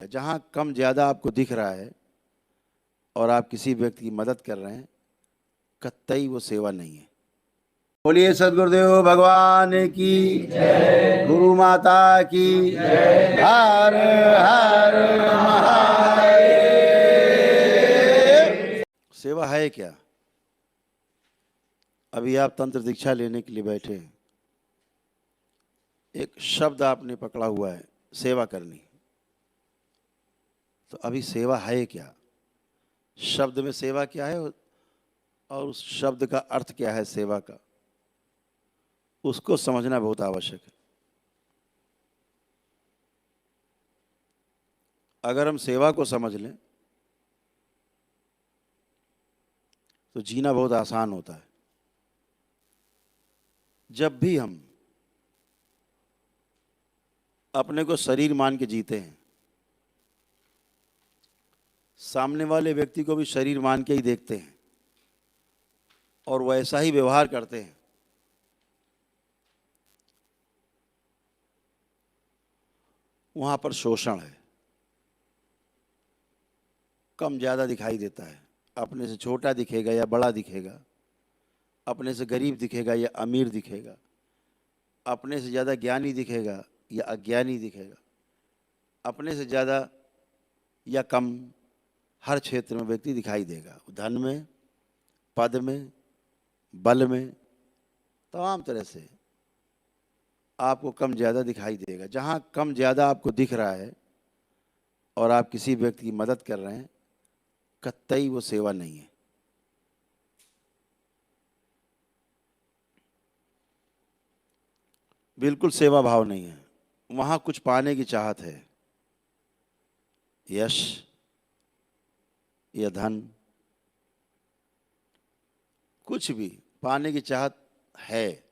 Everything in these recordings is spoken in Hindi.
जहाँ कम ज़्यादा आपको दिख रहा है और आप किसी व्यक्ति की मदद कर रहे हैं, कतई वो सेवा नहीं है। बोलिए सदगुरुदेव भगवान की जय, गुरु माता की जय, हर हर महादेव। सेवा है क्या? अभी आप तंत्र दीक्षा लेने के लिए बैठे हैं, एक शब्द आपने पकड़ा हुआ है, सेवा करनी। तो अभी सेवा है क्या? शब्द में सेवा क्या है और उस शब्द का अर्थ क्या है सेवा का, उसको समझना बहुत आवश्यक है। अगर हम सेवा को समझ लें तो जीना बहुत आसान होता है। जब भी हम अपने को शरीर मान के जीते हैं, सामने वाले व्यक्ति को भी शरीर मान के ही देखते हैं और वैसा ही व्यवहार करते हैं, वहां पर शोषण है, कम ज़्यादा दिखाई देता है। अपने से छोटा दिखेगा या बड़ा दिखेगा, अपने से गरीब दिखेगा या अमीर दिखेगा, अपने से ज़्यादा ज्ञानी दिखेगा या अज्ञानी दिखेगा, अपने से ज़्यादा या कम, हर क्षेत्र में व्यक्ति दिखाई देगा। धन में, पद में, बल में, तमाम तरह से आपको कम ज़्यादा दिखाई देगा। जहाँ कम ज़्यादा आपको दिख रहा है और आप किसी व्यक्ति की मदद कर रहे हैं, कतई वो सेवा नहीं है। बिल्कुल सेवा भाव नहीं है। वहाँ कुछ पाने की चाहत है, यश या धन, कुछ भी पाने की चाहत है।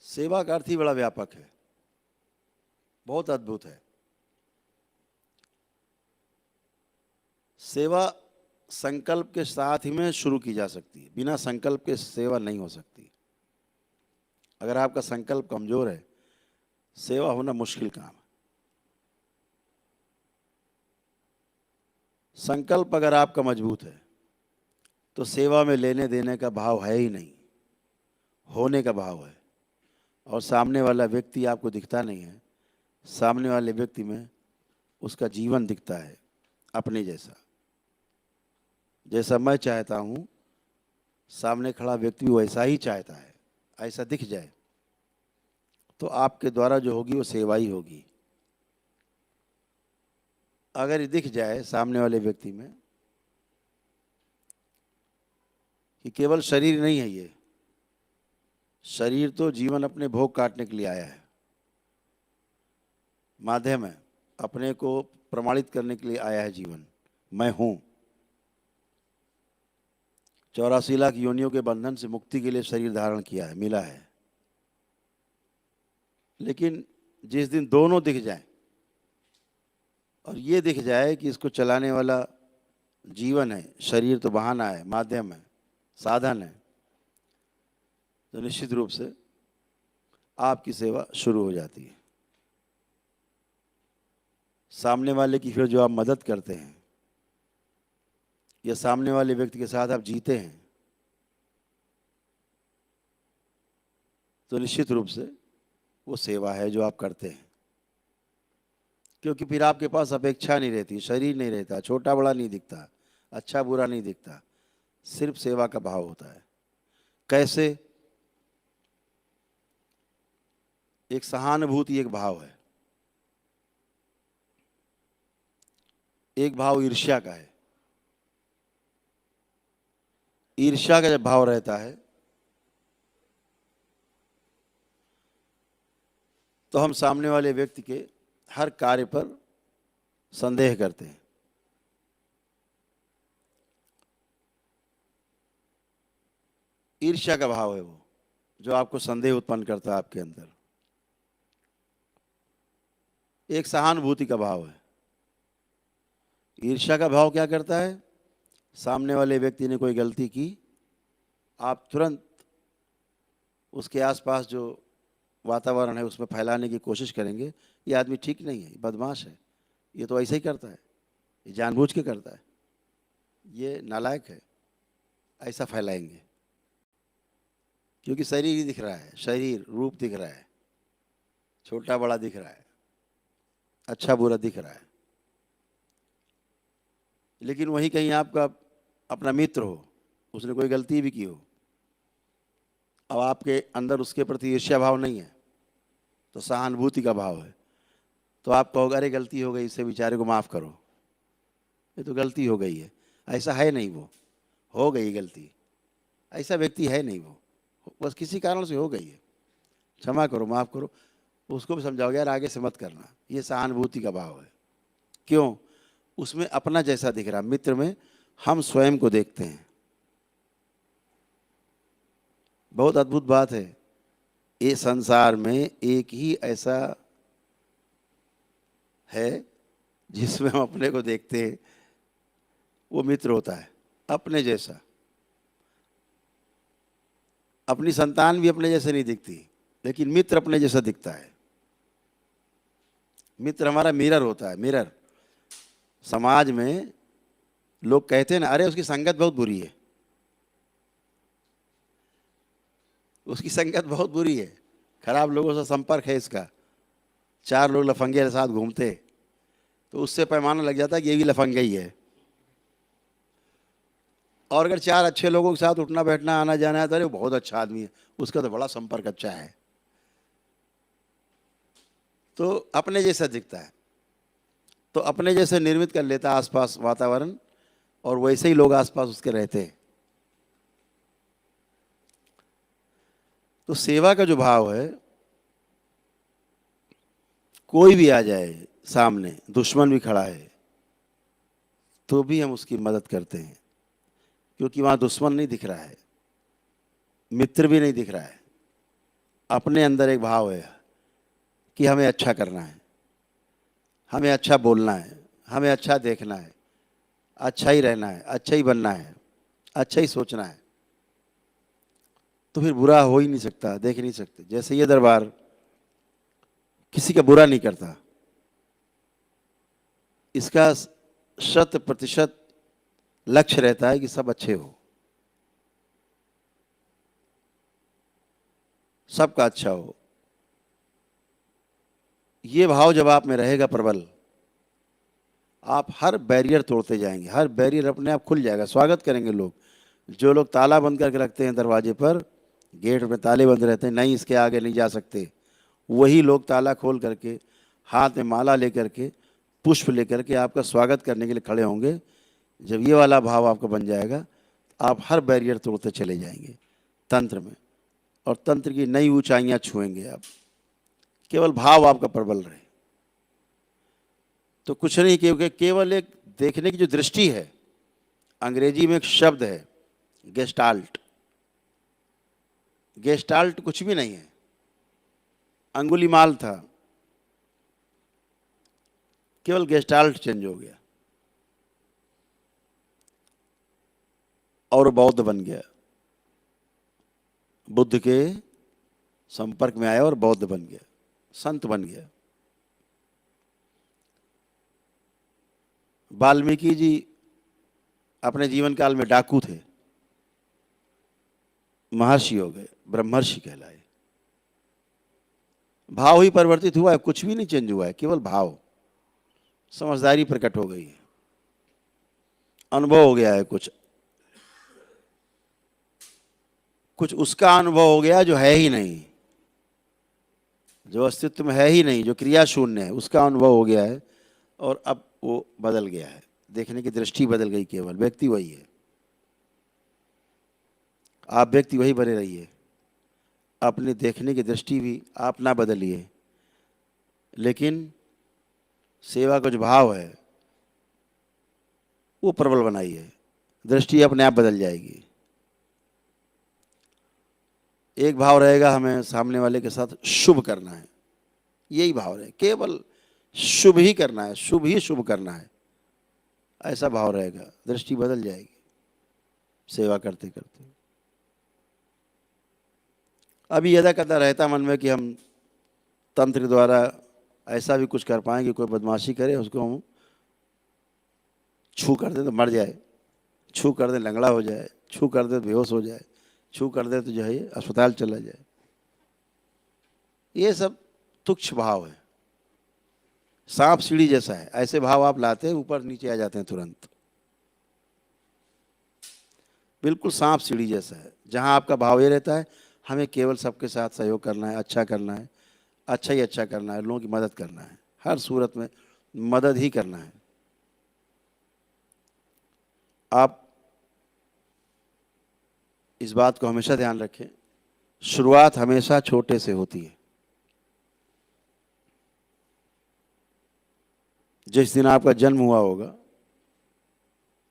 सेवा का अर्थ ही बड़ा व्यापक है, बहुत अद्भुत है। सेवा संकल्प के साथ ही में शुरू की जा सकती है, बिना संकल्प के सेवा नहीं हो सकती। अगर आपका संकल्प कमजोर है, सेवा होना मुश्किल काम है। संकल्प अगर आपका मजबूत है तो सेवा में लेने देने का भाव है ही नहीं, होने का भाव है। और सामने वाला व्यक्ति आपको दिखता नहीं है, सामने वाले व्यक्ति में उसका जीवन दिखता है अपने जैसा। जैसा मैं चाहता हूँ, सामने खड़ा व्यक्ति वैसा ही चाहता है, ऐसा दिख जाए तो आपके द्वारा जो होगी वो सेवा ही होगी। अगर ये दिख जाए सामने वाले व्यक्ति में कि केवल शरीर नहीं है, ये शरीर तो जीवन अपने भोग काटने के लिए आया है, माध्यम है, अपने को प्रमाणित करने के लिए आया है जीवन। मैं हूं, 84 लाख योनियों के बंधन से मुक्ति के लिए शरीर धारण किया है, मिला है। लेकिन जिस दिन दोनों दिख जाए और ये दिख जाए कि इसको चलाने वाला जीवन है, शरीर तो बहाना है, माध्यम है, साधन है, तो निश्चित रूप से आपकी सेवा शुरू हो जाती है। सामने वाले की फिर जो आप मदद करते हैं या सामने वाले व्यक्ति के साथ आप जीते हैं, तो निश्चित रूप से वो सेवा है जो आप करते हैं। क्योंकि फिर आपके पास अपेक्षा नहीं रहती, शरीर नहीं रहता, छोटा बड़ा नहीं दिखता, अच्छा बुरा नहीं दिखता, सिर्फ सेवा का भाव होता है। कैसे? एक सहानुभूति एक भाव है, एक भाव ईर्ष्या का है। ईर्ष्या का जब भाव रहता है तो हम सामने वाले व्यक्ति के हर कार्य पर संदेह करते हैं। ईर्ष्या का भाव है वो जो आपको संदेह उत्पन्न करता है आपके अंदर। एक सहानुभूति का भाव है। ईर्ष्या का भाव क्या करता है? सामने वाले व्यक्ति ने कोई गलती की, आप तुरंत उसके आसपास जो वातावरण है उसमें फैलाने की कोशिश करेंगे, ये आदमी ठीक नहीं है, बदमाश है, ये तो ऐसे ही करता है, ये जानबूझ के करता है, ये नालायक है, ऐसा फैलाएंगे। क्योंकि शरीर ही दिख रहा है, शरीर रूप दिख रहा है, छोटा बड़ा दिख रहा है, अच्छा बुरा दिख रहा है। लेकिन वहीं कहीं आपका अपना मित्र हो, उसने कोई गलती भी की हो, अब आपके अंदर उसके प्रति ईर्ष्या भाव नहीं है, तो सहानुभूति का भाव है, तो आप कहोगे अरे गलती हो गई, इससे बेचारे को माफ़ करो, ये तो गलती हो गई है। ऐसा है नहीं, वो हो गई गलती, ऐसा व्यक्ति है नहीं, वो बस किसी कारण से हो गई है, क्षमा करो, माफ़ करो, उसको भी समझाओगे यार आगे से मत करना। ये सहानुभूति का भाव है। क्यों? उसमें अपना जैसा दिख रहा, मित्र में हम स्वयं को देखते हैं। बहुत अद्भुत बात है, ये संसार में एक ही ऐसा है जिसमें हम अपने को देखते हैं, वो मित्र होता है, अपने जैसा। अपनी संतान भी अपने जैसे नहीं दिखती, लेकिन मित्र अपने जैसा दिखता है। मित्र हमारा मिरर होता है, मिरर। समाज में लोग कहते हैं ना, अरे उसकी संगत बहुत बुरी है, उसकी संगत बहुत बुरी है, खराब लोगों से संपर्क है इसका, 4 लोग लफंगे के साथ घूमते, तो उससे पैमाना लग जाता है कि ये भी लफंगा ही है। और अगर 4 अच्छे लोगों के साथ उठना बैठना आना जाना है तो अरे वो बहुत अच्छा आदमी है, उसका तो बड़ा संपर्क अच्छा है। तो अपने जैसा दिखता है, तो अपने जैसे निर्मित कर लेता है आसपास वातावरण, और वैसे ही लोग आसपास उसके रहते हैं। तो सेवा का जो भाव है, कोई भी आ जाए सामने, दुश्मन भी खड़ा है तो भी हम उसकी मदद करते हैं, क्योंकि वहाँ दुश्मन नहीं दिख रहा है, मित्र भी नहीं दिख रहा है। अपने अंदर एक भाव है कि हमें अच्छा करना है, हमें अच्छा बोलना है, हमें अच्छा देखना है, अच्छा ही रहना है, अच्छा ही बनना है, अच्छा ही सोचना है, तो फिर बुरा हो ही नहीं सकता, देख नहीं सकते। जैसे ये दरबार किसी का बुरा नहीं करता, इसका 100% लक्ष्य रहता है कि सब अच्छे हो, सबका अच्छा हो। ये भाव जब आप में रहेगा प्रबल, आप हर बैरियर तोड़ते जाएंगे, हर बैरियर अपने आप खुल जाएगा, स्वागत करेंगे लोग। जो लोग ताला बंद करके रखते हैं दरवाजे पर, गेट में ताले बंद रहते हैं, नहीं इसके आगे नहीं जा सकते, वही लोग ताला खोल करके, हाथ में माला लेकर के, पुष्प लेकर के आपका स्वागत करने के लिए खड़े होंगे। जब ये वाला भाव आपका बन जाएगा, आप हर बैरियर तोड़ते चले जाएंगे तंत्र में, और तंत्र की नई ऊंचाइयां छुएंगे आप। केवल भाव आपका प्रबल रहे तो कुछ नहीं, क्योंकि केवल एक देखने की जो दृष्टि है, अंग्रेजी में एक शब्द है गेस्टाल्ट। गेस्टाल्ट कुछ भी नहीं है, अंगुलीमाल था, केवल गेस्टाल्ट चेंज हो गया और बौद्ध बन गया, बुद्ध के संपर्क में आया और बौद्ध बन गया, संत बन गया। वाल्मीकि जी अपने जीवन काल में डाकू थे, महर्षि हो गए, ब्रह्मर्षि कहलाए। भाव ही परिवर्तित हुआ है, कुछ भी नहीं चेंज हुआ है, केवल भाव। समझदारी प्रकट हो गई है, अनुभव हो गया है, कुछ उसका अनुभव हो गया जो है ही नहीं, जो अस्तित्व में है ही नहीं, जो क्रिया शून्य है, उसका अनुभव हो गया है, और अब वो बदल गया है, देखने की दृष्टि बदल गई। केवल व्यक्ति वही है, आप व्यक्ति वही बने रहिए, अपने देखने की दृष्टि भी आप ना बदलिए, लेकिन सेवा का जो भाव है वो प्रबल बनाइए, दृष्टि अपने आप बदल जाएगी। एक भाव रहेगा, हमें सामने वाले के साथ शुभ करना है, यही भाव रहे, केवल शुभ ही करना है, शुभ ही शुभ करना है, ऐसा भाव रहेगा, दृष्टि बदल जाएगी सेवा करते करते। अभी यदा कदा रहता मन में कि हम तंत्र के द्वारा ऐसा भी कुछ कर पाएँ कि कोई बदमाशी करे, उसको हम छू कर दे तो मर जाए, छू कर दे लंगड़ा हो जाए, छू कर दे तो बेहोश हो जाए, छू कर दे तो जो है अस्पताल चला जाए। ये सब तुच्छ भाव है, सांप सीढ़ी जैसा है। ऐसे भाव आप लाते हैं, ऊपर नीचे आ जाते हैं तुरंत। बिल्कुल सांप सीढ़ी जैसा है, जहां आपका भाव ये रहता है हमें केवल सबके साथ सहयोग करना है, अच्छा करना है, अच्छा ही अच्छा करना है, लोगों की मदद करना है, हर सूरत में मदद ही करना है। आप इस बात को हमेशा ध्यान रखें, शुरुआत हमेशा छोटे से होती है। जिस दिन आपका जन्म हुआ होगा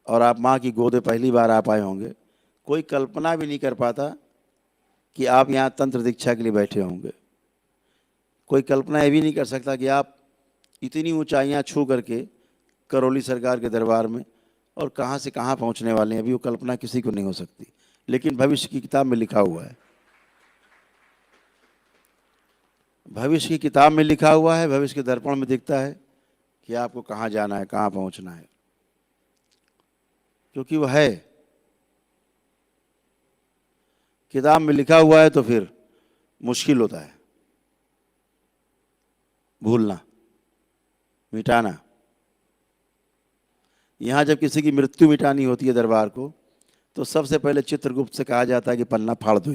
और आप माँ की गोद में पहली बार आप आए होंगे, कोई कल्पना भी नहीं कर पाता कि आप यहाँ तंत्र दीक्षा के लिए बैठे होंगे। कोई कल्पना ये भी नहीं कर सकता कि आप इतनी ऊंचाइयाँ छू करके करौली सरकार के दरबार में और कहाँ से कहाँ पहुँचने वाले हैं, अभी वो कल्पना किसी को नहीं हो सकती। लेकिन भविष्य की किताब में लिखा हुआ है, भविष्य की किताब में लिखा हुआ है, भविष्य के दर्पण में दिखता है कि आपको कहाँ जाना है, कहाँ पहुँचना है, क्योंकि वो है किताब में लिखा हुआ है। तो फिर मुश्किल होता है भूलना, मिटाना। यहाँ जब किसी की मृत्यु मिटानी होती है दरबार को, तो सबसे पहले चित्रगुप्त से कहा जाता है कि पन्ना फाड़ दो,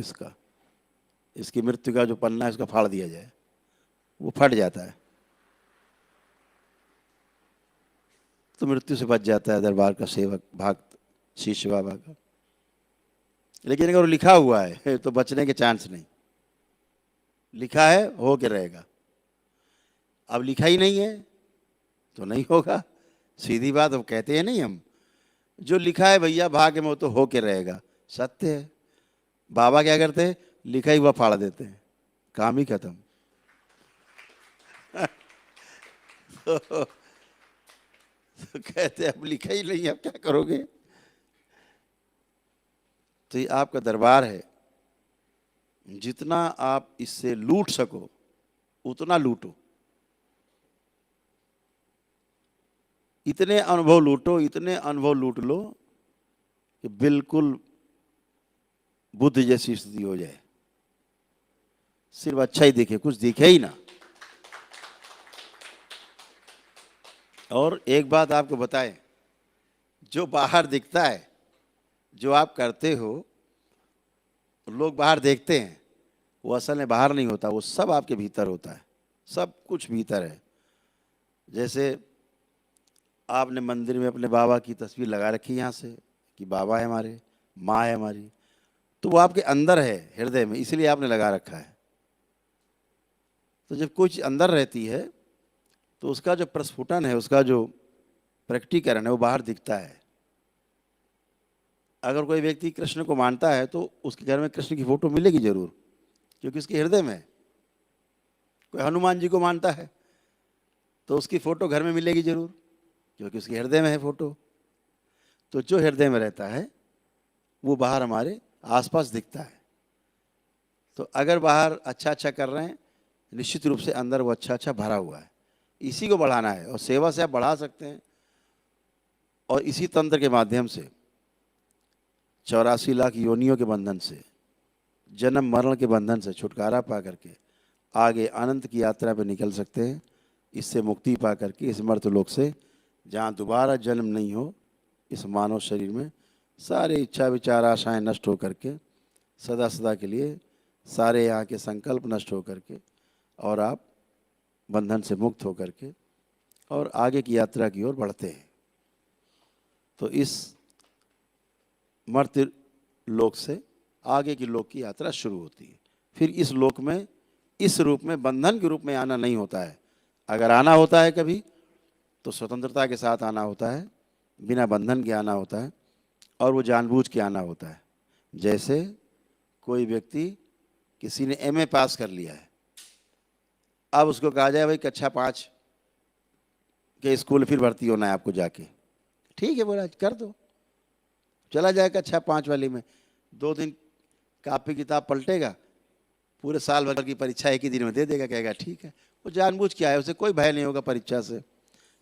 इसकी मृत्यु का जो पन्ना है इसका फाड़ दिया जाए। वो फट जाता है तो मृत्यु से बच जाता है दरबार का सेवक, भक्त, शिष्य बाबा का। लेकिन अगर वो लिखा हुआ है तो बचने के चांस नहीं। लिखा है हो के रहेगा, अब लिखा ही नहीं है तो नहीं होगा। सीधी बात, अब कहते हैं नहीं हम, जो लिखा है भैया भाग्य में वो तो हो के रहेगा, सत्य है। बाबा क्या करते हैं, लिखा ही हुआ फाड़ देते हैं, काम ही खत्म। तो कहते हैं अब लिखा ही नहीं, अब क्या करोगे। तो ये आपका दरबार है, जितना आप इससे लूट सको उतना लूटो, इतने अनुभव लूटो, इतने अनुभव लूट लो कि बिल्कुल बुद्ध जैसी स्थिति हो जाए, सिर्फ अच्छा ही दिखे, कुछ दिखे ही ना। और एक बात आपको बताएं, जो बाहर दिखता है, जो आप करते हो, लोग बाहर देखते हैं, वो असल में बाहर नहीं होता, वो सब आपके भीतर होता है, सब कुछ भीतर है। जैसे आपने मंदिर में अपने बाबा की तस्वीर लगा रखी यहाँ से कि बाबा है हमारे, माँ है हमारी, तो वो आपके अंदर है, हृदय में, इसलिए आपने लगा रखा है। तो जब कोई चीज़ अंदर रहती है तो उसका जो प्रस्फुटन है, उसका जो प्रकटीकरण है, वो बाहर दिखता है। अगर कोई व्यक्ति कृष्ण को मानता है तो उसके घर में कृष्ण की फोटो मिलेगी जरूर, क्योंकि उसके हृदय में है। कोई हनुमान जी को मानता है तो उसकी फोटो घर में मिलेगी जरूर, क्योंकि उसके हृदय में है फोटो। तो जो हृदय में रहता है वो बाहर हमारे आसपास दिखता है। तो अगर बाहर अच्छा अच्छा कर रहे हैं, निश्चित रूप से अंदर वो अच्छा अच्छा भरा हुआ है। इसी को बढ़ाना है, और सेवा से आप बढ़ा सकते हैं। और इसी तंत्र के माध्यम से 84 लाख योनियों के बंधन से, जन्म मरण के बंधन से छुटकारा पा करके आगे अनंत की यात्रा पर निकल सकते हैं। इससे मुक्ति पा करके इस मर्त्यलोक से, जहाँ दोबारा जन्म नहीं हो, इस मानव शरीर में सारे इच्छा विचार आशाएं नष्ट हो करके सदा सदा के लिए सारे यहाँ के संकल्प नष्ट हो करके, और आप बंधन से मुक्त हो करके और आगे की यात्रा की ओर बढ़ते हैं। तो इस मर्त्य लोक से आगे की लोक की यात्रा शुरू होती है। फिर इस लोक में इस रूप में, बंधन के रूप में आना नहीं होता है। अगर आना होता है कभी तो स्वतंत्रता के साथ आना होता है, बिना बंधन के आना होता है, और वो जानबूझ के आना होता है। जैसे कोई व्यक्ति, किसी ने एमए पास कर लिया है, अब उसको कहा जाए भाई कक्षा 5 के स्कूल फिर भर्ती होना है आपको जाके, ठीक है बोला कर दो, चला जाए कक्षा 5 वाली में, 2 दिन कापी किताब पलटेगा, पूरे साल भर की परीक्षा एक ही दिन में दे देगा, कहेगा ठीक है। वो जानबूझ के आया, उसे कोई भय नहीं होगा परीक्षा से,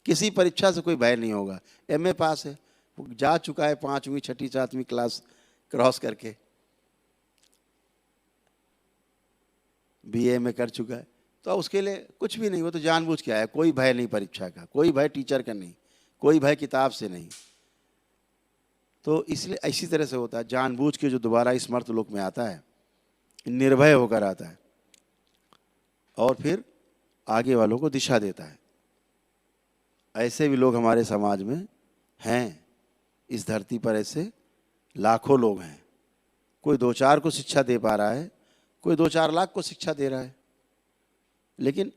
किसी परीक्षा से कोई भय नहीं होगा। एमए पास है, वो जा चुका है 5वीं 6ठी 7वीं क्लास क्रॉस करके, बीए में कर चुका है, तो उसके लिए कुछ भी नहीं, वो तो जानबूझ के आया। कोई भय नहीं परीक्षा का, कोई भय टीचर का नहीं, कोई भय किताब से नहीं। तो इसलिए इसी तरह से होता है, जानबूझ के जो दोबारा इस मर्त्यलोक में आता है निर्भय होकर आता है और फिर आगे वालों को दिशा देता है। ऐसे भी लोग हमारे समाज में हैं, इस धरती पर ऐसे लाखों लोग हैं। कोई 2-4 को शिक्षा दे पा रहा है, कोई 2-4 लाख को शिक्षा दे रहा है, लेकिन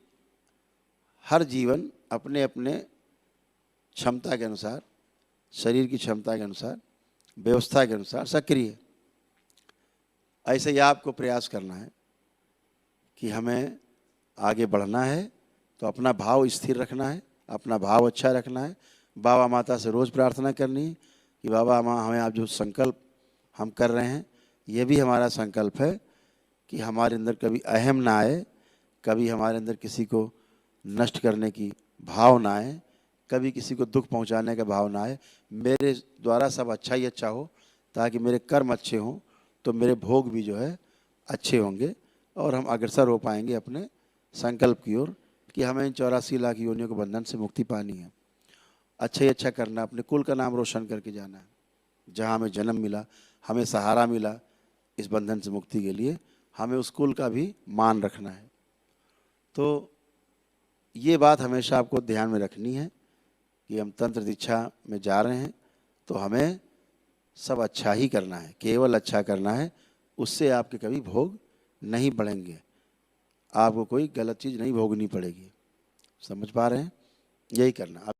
हर जीवन अपने अपने क्षमता के अनुसार, शरीर की क्षमता के अनुसार, व्यवस्था के अनुसार सक्रिय। ऐसे ही आपको प्रयास करना है कि हमें आगे बढ़ना है, तो अपना भाव स्थिर रखना है, अपना भाव अच्छा रखना है। बाबा माता से रोज़ प्रार्थना करनी है कि बाबा माँ हमें आप जो संकल्प हम कर रहे हैं, ये भी हमारा संकल्प है कि हमारे अंदर कभी अहम ना आए, कभी हमारे अंदर किसी को नष्ट करने की भाव ना आए, कभी किसी को दुख पहुंचाने का भाव ना आए। मेरे द्वारा सब अच्छा ही अच्छा हो, ताकि मेरे कर्म अच्छे हों तो मेरे भोग भी जो है अच्छे होंगे और हम अग्रसर हो पाएंगे अपने संकल्प की ओर कि हमें इन 84 लाख योनियों के बंधन से मुक्ति पानी है। अच्छा ही अच्छा करना, अपने कुल का नाम रोशन करके जाना है। जहाँ हमें जन्म मिला, हमें सहारा मिला इस बंधन से मुक्ति के लिए, हमें उस कुल का भी मान रखना है। तो ये बात हमेशा आपको ध्यान में रखनी है कि हम तंत्र दीक्षा में जा रहे हैं तो हमें सब अच्छा ही करना है, केवल अच्छा करना है। उससे आपके कभी भोग नहीं बढ़ेंगे, आपको कोई गलत चीज़ नहीं भोगनी पड़ेगी। समझ पा रहे हैं? यही करना।